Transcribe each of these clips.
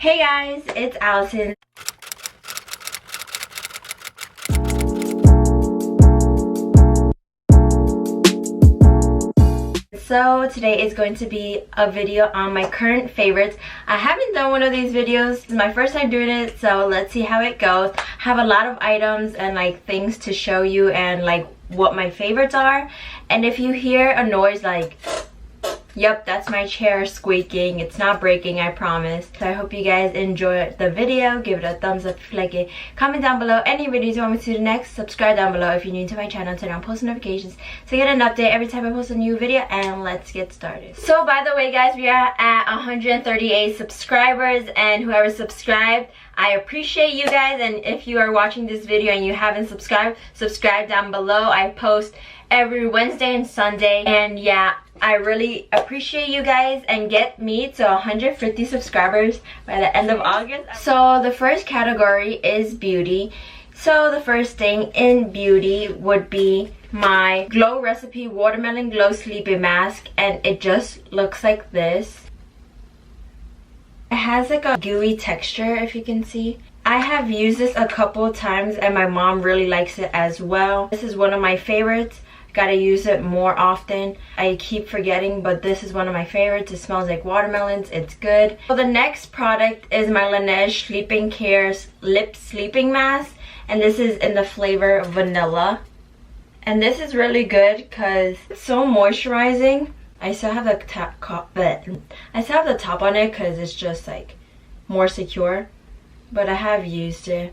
Hey guys, it's Allison. So today is going to be a video on my current favorites. I haven't done one of these videos. This is my first time doing it, so let's see how it goes. I have a lot of items and like things to show you and like what my favorites are. And if you hear a noise like, yep, that's my chair squeaking. It's not breaking, I promise. So I hope you guys enjoy the video. Give it a thumbs up if you like it. Comment down below any videos you want me to do next. Subscribe down below if you're new to my channel. Turn on post notifications to get an update every time I post a new video. And let's get started. So by the way guys, we are at 138 subscribers. And whoever subscribed, I appreciate you guys. And if you are watching this video and you haven't subscribed, subscribe down below. I post every Wednesday and Sunday. And yeah, I really appreciate you guys, and get me to 150 subscribers by the end of August. So the first category is beauty. So the first thing in beauty would be my Glow Recipe Watermelon Glow Sleeping Mask, and it just looks like this. It has like a gooey texture, if you can see. I have used this a couple of times and my mom really likes it as well. This is one of my favorites. Gotta use it more often. I keep forgetting, but this is one of my favorites. It smells like watermelons. It's good. So the next product is my Laneige Sleeping Care's Lip Sleeping Mask, and this is in the flavor vanilla. And this is really good because it's so moisturizing. I still have the top on it because it's just like more secure, but I have used it.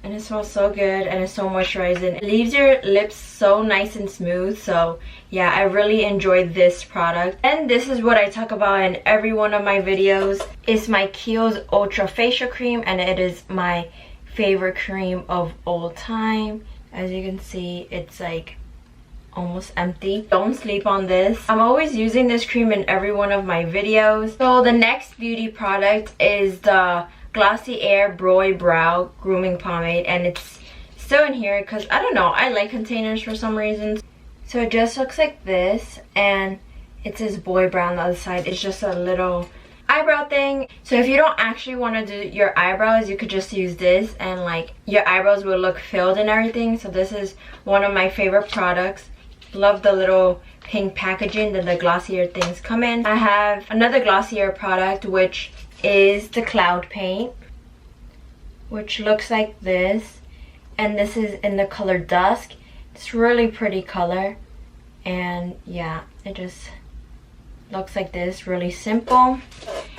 And it smells so good and it's so moisturizing. It leaves your lips so nice and smooth. So yeah, I really enjoyed this product. And this is what I talk about in every one of my videos. It's my Kiehl's Ultra Facial Cream, and it is my favorite cream of all time. As you can see, it's like almost empty. Don't sleep on this. I'm always using this cream in every one of my videos. So the next beauty product is the Glossier Boy Brow Grooming Pomade, and it's still in here because I don't know, I like containers for some reason. So it just looks like this, and it says Boy Brow on the other side. It's just a little eyebrow thing. So if you don't actually want to do your eyebrows, you could just use this and like your eyebrows will look filled and everything. So this is one of my favorite products. Love the little pink packaging that the Glossier things come in. I have another Glossier product, which is the Cloud Paint, which looks like this, and this is in the color Dusk. It's really pretty color, and yeah, it just looks like this. Really simple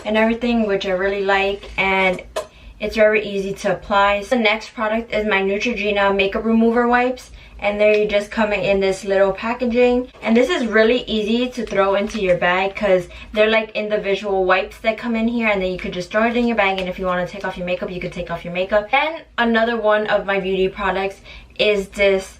and everything, which I really like, and it's very easy to apply. So the next product is my Neutrogena makeup remover wipes, and they just come in this little packaging, and this is really easy to throw into your bag because they're like individual wipes that come in here, and then you could just throw it in your bag, and if you want to take off your makeup, you could take off your makeup. Then another one of my beauty products is this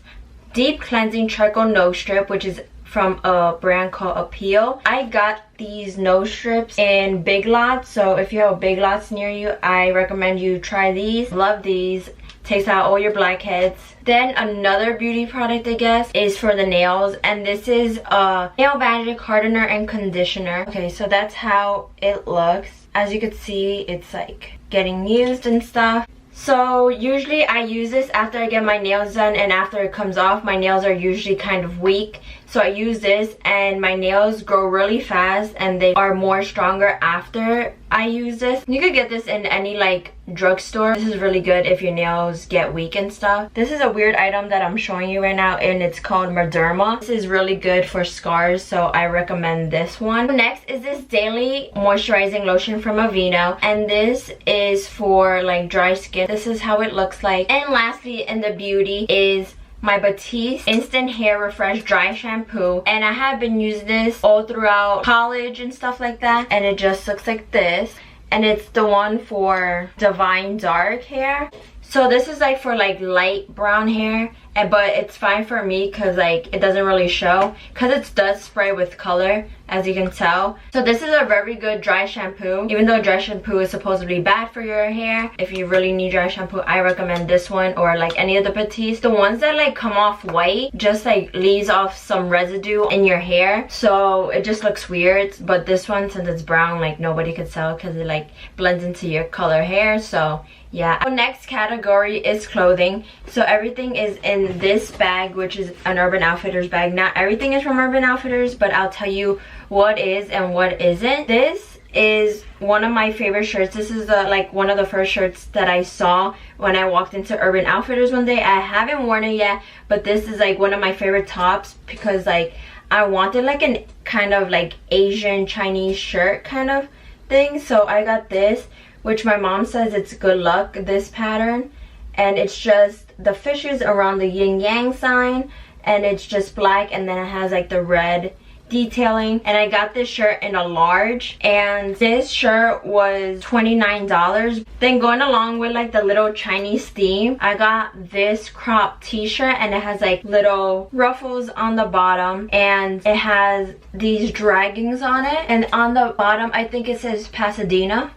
deep cleansing charcoal nose strip, which is from a brand called Epielle. I got these nose strips in Big Lots, so if you have Big Lots near you, I recommend you try these. Love these. Takes out all your blackheads. Then another beauty product, I guess, is for the nails, and this is a Nail Magic Hardener and Conditioner. Okay, so that's how it looks. As you can see, it's like getting used and stuff. So usually I use this after I get my nails done, and after it comes off, my nails are usually kind of weak. So I use this and my nails grow really fast, and they are more stronger after I use this. You could get this in any like drugstore. This is really good if your nails get weak and stuff. This is a weird item that I'm showing you right now, and it's called Mederma. This is really good for scars, so I recommend this one. Next is this daily moisturizing lotion from Aveeno, and this is for like dry skin. This is how it looks like. And lastly in the beauty is my Batiste Instant Hair Refresh Dry Shampoo, and I have been using this all throughout college and stuff like that, and it just looks like this, and it's the one for divine dark hair. So this is like for like light brown hair, but it's fine for me because like it doesn't really show because it does spray with color, as you can tell. So this is a very good dry shampoo, even though dry shampoo is supposedly bad for your hair. If you really need dry shampoo, I recommend this one or like any of the Batiste. The ones that like come off white just like leaves off some residue in your hair, so it just looks weird. But this one, since it's brown, like nobody could tell because it like blends into your color hair. So yeah. The next category is clothing. So everything is in this bag, which is an Urban Outfitters bag. Not everything is from Urban Outfitters, but I'll tell you what is and what isn't. This is one of my favorite shirts. This is like one of the first shirts that I saw when I walked into Urban Outfitters one day. I haven't worn it yet, but this is like one of my favorite tops because like I wanted like an kind of like Asian Chinese shirt kind of thing. So I got this, which my mom says it's good luck, this pattern. And it's just the fishes around the yin yang sign, and it's just black, and then it has like the red detailing. And I got this shirt in a large, and this shirt was $29. Then going along with like the little Chinese theme, I got this crop t-shirt, and it has like little ruffles on the bottom, and it has these dragons on it, and on the bottom I think it says Pasadena.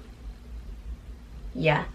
Yeah,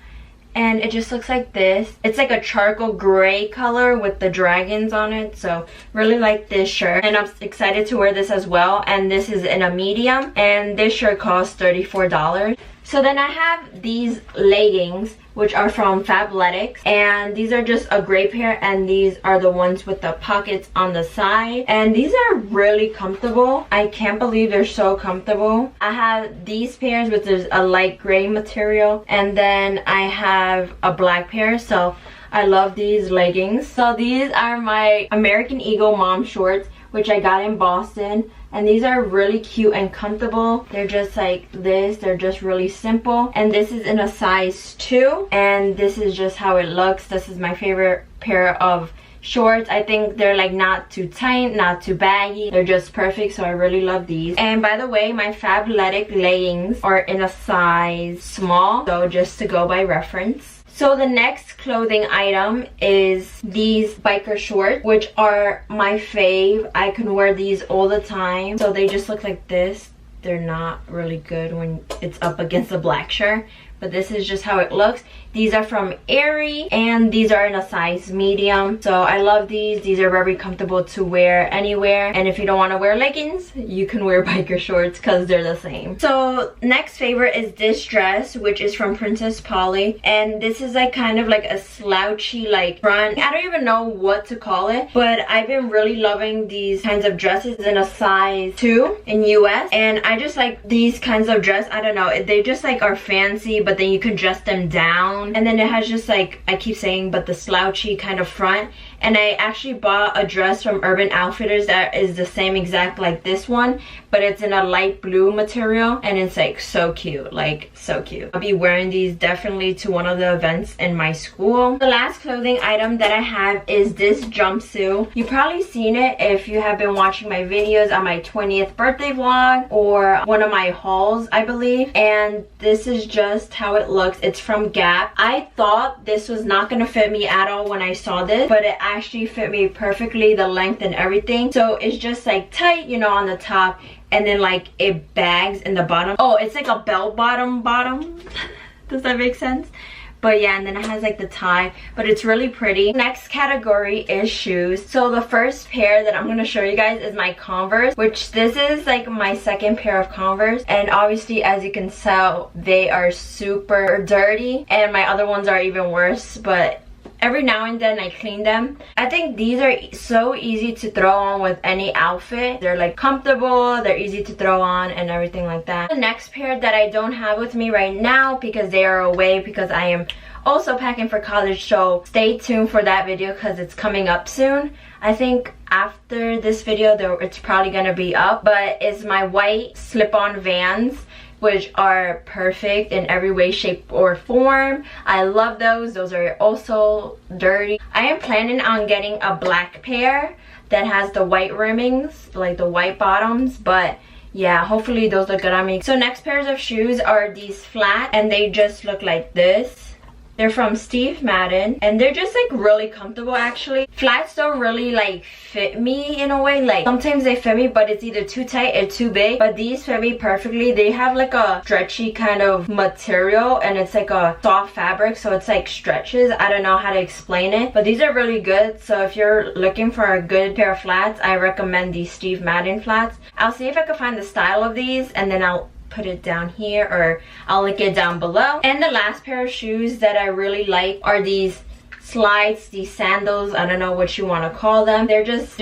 and it just looks like this. It's like a charcoal gray color with the dragons on it. So really like this shirt, and I'm excited to wear this as well. And this is in a medium, and this shirt costs $34. So then I have these leggings, which are from Fabletic, and these are just a gray pair, and these are the ones with the pockets on the side, and these are really comfortable. I can't believe they're so comfortable. I have these pairs, which is a light gray material, and then I have a black pair. So I love these leggings. So these are my American Eagle mom shorts, which I got in Boston, and these are really cute and comfortable. They're just like this. They're just really simple, and this is in a size 2, and this is just how it looks. This is my favorite pair of shorts. I think they're like not too tight, not too baggy. They're just perfect, so I really love these. And by the way, my Fabletic leggings are in a size small, so just to go by reference. So the next clothing item is these biker shorts, which are my fave. I can wear these all the time. So they just look like this. They're not really good when it's up against a black shirt, but this is just how it looks. These are from Aerie, and these are in a size medium. So I love these. These are very comfortable to wear anywhere. And if you don't want to wear leggings, you can wear biker shorts because they're the same. So next favorite is this dress, which is from Princess Polly. And this is like kind of like a slouchy like front. I don't even know what to call it, but I've been really loving these kinds of dresses in a size 2 in US. And I just like these kinds of dress. I don't know, they just like are fancy, but then you can dress them down. And then it has just like, I keep saying, but the slouchy kind of front. And I actually bought a dress from Urban Outfitters that is the same exact like this one, but it's in a light blue material, and it's like so cute, like so cute. I'll be wearing these definitely to one of the events in my school. The last clothing item that I have is this jumpsuit. You've probably seen it if you have been watching my videos on my 20th birthday vlog or one of my hauls, I believe. And this is just how it looks. It's from Gap. I thought this was not gonna fit me at all when I saw this, but it actually fit me perfectly, the length and everything. So it's just like tight, you know, on the top, and then like it bags in the bottom. Oh, it's like a bell bottom does that make sense? But yeah, and then it has like the tie, but it's really pretty. Next category is shoes. So the first pair that I'm going to show you guys is my Converse, which this is like my second pair of Converse. And obviously, as you can tell, they are super dirty, and my other ones are even worse, but every now and then I clean them. I think these are so easy to throw on with any outfit. They're like comfortable, they're easy to throw on and everything like that. The next pair that I don't have with me right now because they are away, because I am also packing for college, so stay tuned for that video because it's coming up soon. I think after this video though, it's probably gonna be up, but it's my white slip-on Vans, which are perfect in every way, shape, or form. I love those. Those are also dirty. I am planning on getting a black pair that has the white rimmings, like the white bottoms, but yeah, hopefully those look good on me. So next pairs of shoes are these flat, and they just look like this. They're from Steve Madden, and they're just like really comfortable actually. Flats don't really like fit me in a way. Like sometimes they fit me, but it's either too tight or too big. But these fit me perfectly. They have like a stretchy kind of material, and it's like a soft fabric, so it's like stretches. I don't know how to explain it, but these are really good. So if you're looking for a good pair of flats, I recommend these Steve Madden flats. I'll see if I can find the style of these, and then I'll put it down here, or I'll link it down below. And the last pair of shoes that I really like are these slides, these sandals. I don't know what you want to call them. They're just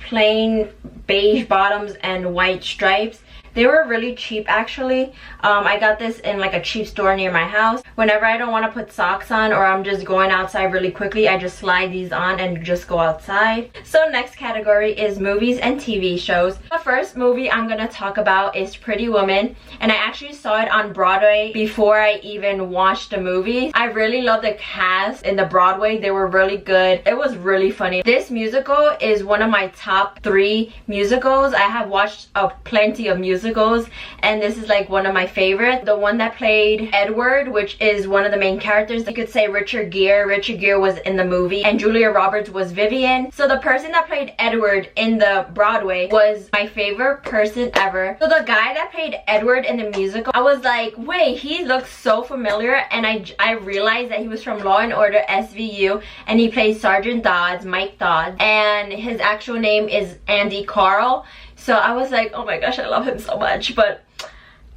plain beige bottoms and white stripes. They were really cheap actually. I got this in like a cheap store near my house. Whenever I don't want to put socks on, or I'm just going outside really quickly, I just slide these on and just go outside. So next category is movies and TV shows. The first movie I'm gonna talk about is Pretty Woman, and I actually saw it on Broadway before I even watched the movie. I really love the cast in the Broadway. They were really good. It was really funny. This musical is one of my top 3 musicals. I have watched plenty of musicals, and this is like one of my favorites. The one that played Edward, which is one of the main characters, you could say Richard Gere. Richard Gere was in the movie, and Julia Roberts was Vivian. So the person that played Edward in the Broadway was my favorite person ever. So the guy that played Edward in the musical, I was like, wait, he looks so familiar, and I realized that he was from Law and Order SVU, and he plays Sergeant Dodds, Mike Dodds, and his actual name is Andy Carl. So I was like, oh my gosh, I love him so much. But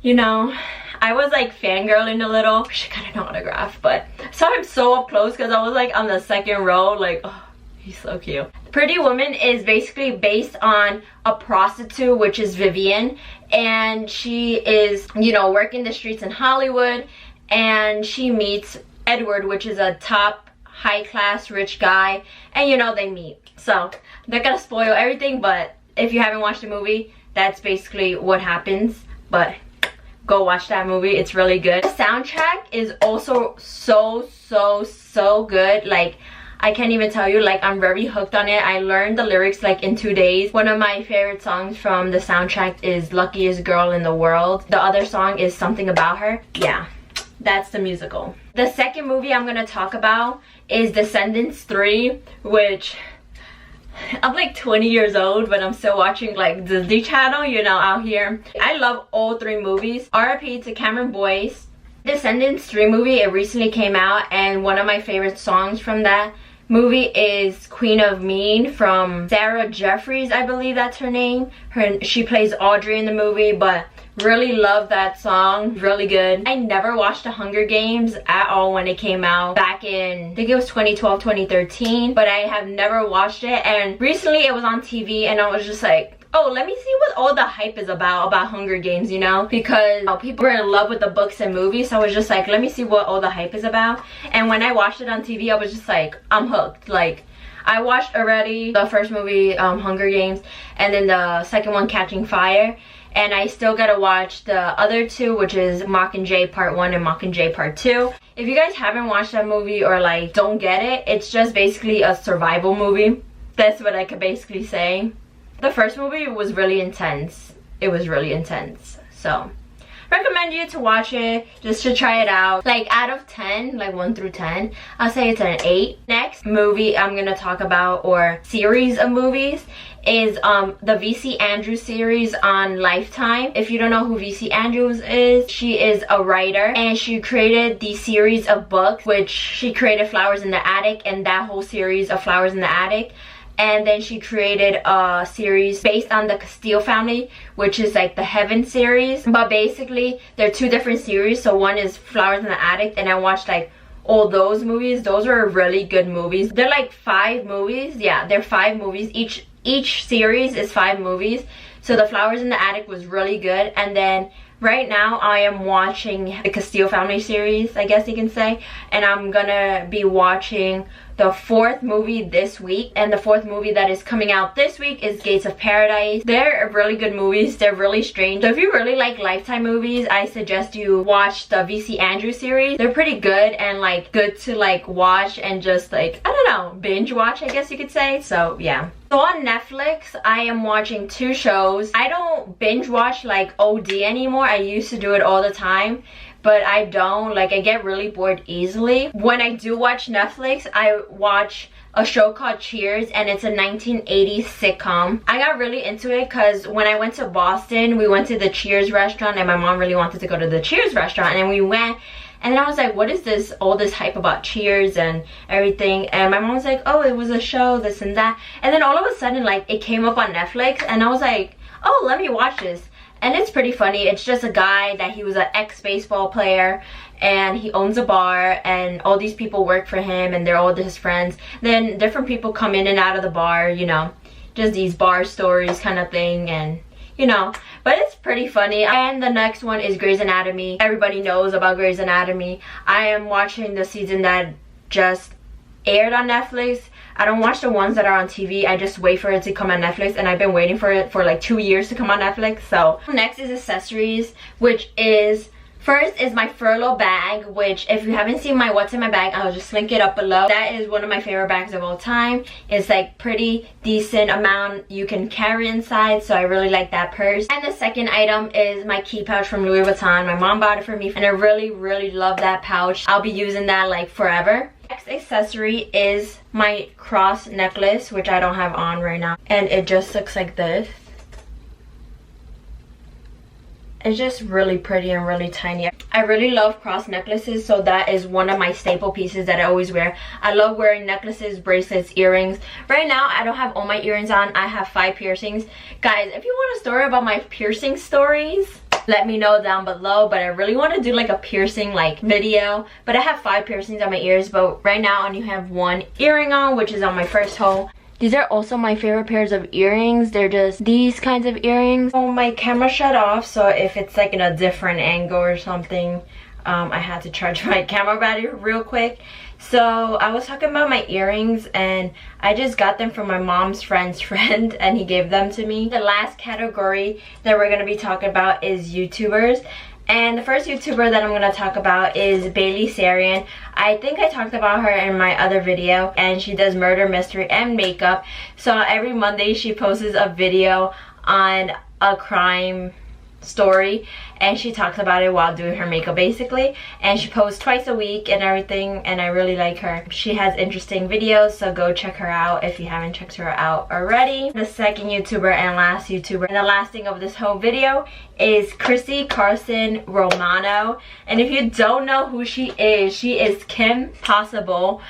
you know, I was like fangirling a little. I should got an autograph, but I saw him so up close because I was like on the second row, like, oh, he's so cute. Pretty Woman is basically based on a prostitute, which is Vivian, and she is, you know, working the streets in Hollywood, and she meets Edward, which is a top high-class rich guy, and you know, they meet. So I'm not gonna spoil everything, but if you haven't watched the movie, that's basically what happens. But go watch that movie, it's really good. The soundtrack is also so good. Like, I can't even tell you, like, I'm very hooked on it. I learned the lyrics like in 2 days. One of my favorite songs from the soundtrack is Luckiest Girl in the World. The other song is Something About Her. Yeah, that's the musical. The second movie I'm gonna talk about is Descendants 3, which I'm like 20 years old, but I'm still watching like Disney Channel, you know, out here. I love all 3 movies. RIP to Cameron Boyce. Descendants 3 movie, it recently came out, and one of my favorite songs from that movie is Queen of Mean from Sarah Jeffries, I believe that's her name. She plays Audrey in the movie, but really love that song. Really good. I never watched The Hunger Games at all when it came out back in, I think it was 2012, 2013, but I have never watched it, and recently it was on TV, and I was just like, oh, let me see what all the hype is about Hunger Games, you know, because people were in love with the books and movies. So I was just like, let me see what all the hype is about. And when I watched it on TV, I was just like, I'm hooked. Like, I watched already the first movie, Hunger Games, and then the second one, Catching Fire, and I still gotta watch the other 2, which is Mockingjay Part 1 and Mockingjay Part 2. If you guys haven't watched that movie, or like don't get it, it's just basically a survival movie. That's what I could basically say. The first movie was really intense. It was really intense. So recommend you to watch it just to try it out. Like, out of 10, like 1 through 10, I'll say it's an 8. Next movie I'm gonna talk about, or series of movies, is the VC Andrews series on Lifetime. If you don't know who VC Andrews is, she is a writer, and she created the series of books, which she created Flowers in the Attic, and that whole series of Flowers in the Attic. And then she created a series based on the Castile family, which is like the Heaven series. But basically, they're 2 different series. So one is Flowers in the Attic, and I watched like all those movies. Those are really good movies. They're like 5 movies. Yeah, they're 5 movies. Each series is 5 movies. So the Flowers in the Attic was really good. And then right now I am watching the Castile family series, I guess you can say. And I'm gonna be watching the 4th movie this week, and the 4th movie that is coming out this week is Gates of Paradise. They're really good movies. They're really strange. So if you really like Lifetime movies, I suggest you watch the VC Andrews series. They're pretty good, and like good to like watch and just like, I don't know, binge watch, I guess you could say. So yeah. So on Netflix, I am watching 2 shows. I don't binge watch like OD anymore. I used to do it all the time, but I don't. Like, I get really bored easily. When I do watch Netflix, I watch a show called Cheers, and it's a 1980s sitcom. I got really into it because when I went to Boston, we went to the Cheers restaurant, and my mom really wanted to go to the Cheers restaurant, and we went. And then I was like, what is this, all this hype about Cheers and everything? And my mom was like, oh, it was a show, this and that. And then all of a sudden, like, it came up on Netflix, and I was like, oh, let me watch this. And it's pretty funny. It's just a guy that he was an ex-baseball player, and he owns a bar, and all these people work for him, and they're all his friends. Then different people come in and out of the bar, you know, just these bar stories kind of thing, and you know, but it's pretty funny. And the next one is Grey's Anatomy. Everybody knows about Grey's Anatomy. I am watching the season that just aired on Netflix. I don't watch the ones that are on TV. I just wait for it to come on Netflix, and I've been waiting for it for like 2 years to come on Netflix. So next is accessories, which is, first is my furlough bag, which if you haven't seen my what's in my bag, I'll just link it up below. That is one of my favorite bags of all time. It's like pretty decent amount you can carry inside, so I really like that purse. And the second item is my key pouch from Louis Vuitton. My mom bought it for me, and I really love that pouch. I'll be using that like forever. Next accessory is my cross necklace, which I don't have on right now, and it just looks like this. It's just really pretty and really tiny. I really love cross necklaces, so that is one of my staple pieces that I always wear. I love wearing necklaces, bracelets, earrings. Right now, I don't have all my earrings on. I have 5 piercings. Guys, if you want a story about my piercing stories, let me know down below. But I really want to do like a piercing like video. But I have 5 piercings on my ears, but right now I only have 1 earring on, which is on my first hole. These are also my favorite pairs of earrings. They're just these kinds of earrings. Oh, my camera shut off, so if it's like in a different angle or something, I had to charge my camera battery real quick. So I was talking about my earrings, and I just got them from my mom's friend's friend, and he gave them to me. The last category that we're gonna be talking about is YouTubers. And the first YouTuber that I'm going to talk about is Bailey Sarian. I think I talked about her in my other video, and she does murder, mystery, and makeup. So every Monday she posts a video on a crime story, and she talks about it while doing her makeup basically, and she posts twice a week and everything, and I really like her. She has interesting videos, so go check her out if you haven't checked her out already. The second YouTuber and last YouTuber, and the last thing of this whole video, is Chrissy Carson Romano. And if you don't know who she is Kim Possible.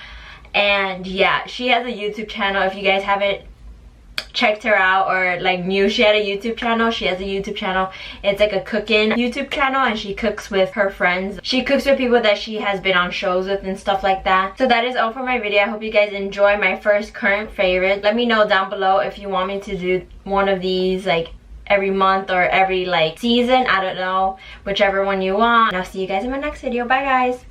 And yeah, she has a YouTube channel. If you guys haven't checked her out or like knew she had a YouTube channel, she has a YouTube channel. It's like a cooking YouTube channel, and she cooks with her friends. She cooks with people that she has been on shows with and stuff like that. So that is all for my video. I hope you guys enjoy my first current favorite. Let me know down below if you want me to do one of these like every month or every like season. I don't know, whichever one you want. And I'll see you guys in my next video. Bye guys.